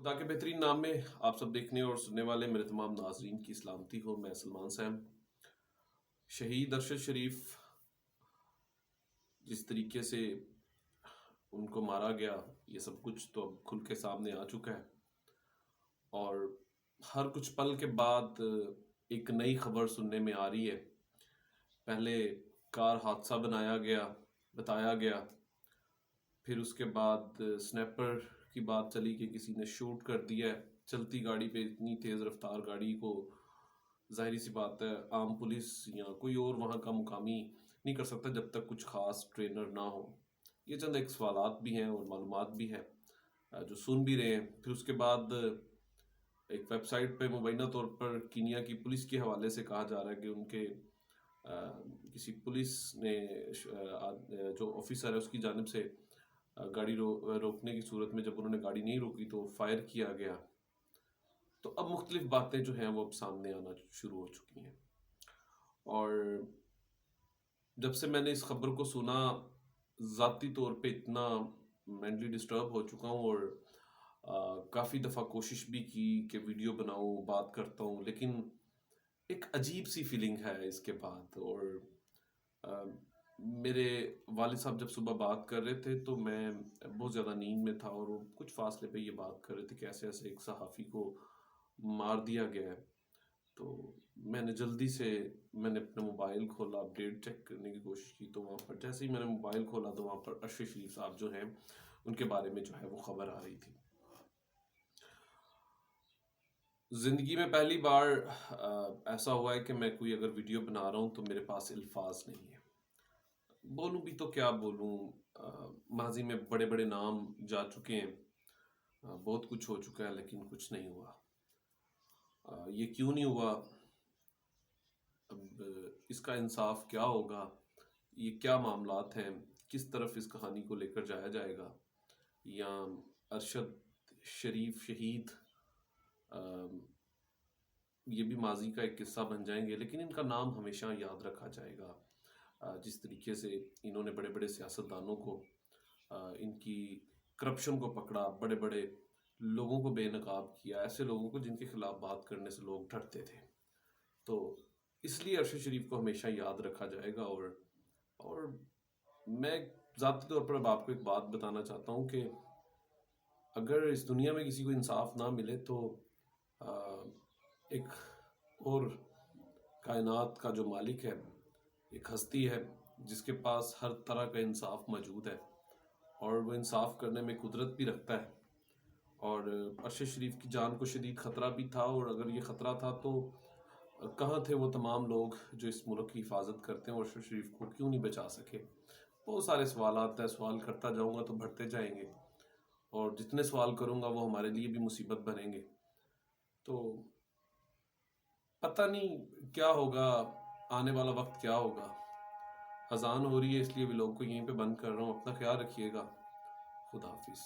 खुदा के बेहतरीन नाम में आप सब देखने और सुनने वाले मेरे तमाम नाजरीन की सलामती हो। मैं सलमान सैम। शहीद अरशद शरीफ जिस तरीके से उनको मारा गया, ये सब कुछ तो अब खुल के सामने आ चुका है और हर कुछ पल के बाद एक नई खबर सुनने में आ रही है। पहले कार हादसा बताया गया, फिर उसके बाद स्नैपर की बात चली कि किसी ने शूट कर दिया है चलती गाड़ी पे। इतनी तेज़ रफ्तार गाड़ी को जाहिर सी बात है आम पुलिस या कोई और वहाँ का मुकामी नहीं कर सकता जब तक कुछ खास ट्रेनर ना हो। ये चंद एक सवालात भी हैं और मालूमात भी हैं जो सुन भी रहे हैं। फिर उसके बाद एक वेबसाइट पे मुबैना तौर पर कीनिया की पुलिस के हवाले से कहा जा रहा है कि उनके किसी पुलिस ने जो ऑफिसर है उसकी जानिब से गाड़ी रोकने की सूरत में जब उन्होंने गाड़ी नहीं रोकी तो फायर किया गया। तो अब मुख्तलिफ बातें जो हैं वो अब सामने आना शुरू हो चुकी हैं और जब से मैंने इस खबर को सुना ज़ाती तौर पे इतना मेंटली डिस्टर्ब हो चुका हूँ और काफ़ी दफ़ा कोशिश भी की कि वीडियो बनाऊँ, बात करता हूँ, लेकिन एक अजीब सी फीलिंग है इसके बाद। और मेरे वालिद साहब जब सुबह बात कर रहे थे तो मैं बहुत ज़्यादा नींद में था और वो कुछ फासले पे ये बात कर रहे थे कि ऐसे ऐसे एक सहाफ़ी को मार दिया गया है। तो मैंने अपना मोबाइल खोला, अपडेट चेक करने की कोशिश की, तो वहाँ पर जैसे ही मैंने मोबाइल खोला तो वहाँ पर अरशद शरीफ साहब जो हैं उनके बारे में जो है वो खबर आ रही थी। ज़िंदगी में पहली बार ऐसा हुआ है कि मैं कोई अगर वीडियो बना रहा हूँ तो मेरे पास अल्फाज नहीं है। बोलूँ भी तो क्या बोलूँ। माजी में बड़े बड़े नाम जा चुके हैं, बहुत कुछ हो चुका है, लेकिन कुछ नहीं हुआ। ये क्यों नहीं हुआ? अब इसका इंसाफ क्या होगा? ये क्या मामलात हैं? किस तरफ इस कहानी को लेकर जाया जाएगा? या अरशद शरीफ शहीद ये भी माजी का एक किस्सा बन जाएंगे, लेकिन इनका नाम हमेशा याद रखा जाएगा। जिस तरीके से इन्होंने बड़े बड़े सियासतदानों को, इनकी करप्शन को पकड़ा, बड़े बड़े लोगों को बेनकाब किया, ऐसे लोगों को जिनके खिलाफ बात करने से लोग डरते थे। तो इसलिए अरशद शरीफ को हमेशा याद रखा जाएगा। और मैं ज़ाती तौर पर अब आपको एक बात बताना चाहता हूँ कि अगर इस दुनिया में किसी को इंसाफ ना मिले तो एक और कायनात का जो मालिक है, एक हस्ती है जिसके पास हर तरह का इंसाफ मौजूद है और वो इंसाफ करने में कुदरत भी रखता है। और अरशद शरीफ की जान को शदीद ख़तरा भी था, और अगर ये ख़तरा था तो कहाँ थे वो तमाम लोग जो इस मुल्क की हिफाजत करते हैं और अरशद शरीफ को क्यों नहीं बचा सके? बहुत सारे सवालात हैं, सवाल करता जाऊँगा तो बढ़ते जाएंगे और जितने सवाल करूँगा वो हमारे लिए भी मुसीबत बनेंगे। तो पता नहीं क्या होगा, आने वाला वक्त क्या होगा। अजान हो रही है इसलिए भी लोग को यहीं पे बंद कर रहा हूँ। अपना ख्याल रखिएगा। खुदा हाफिज़।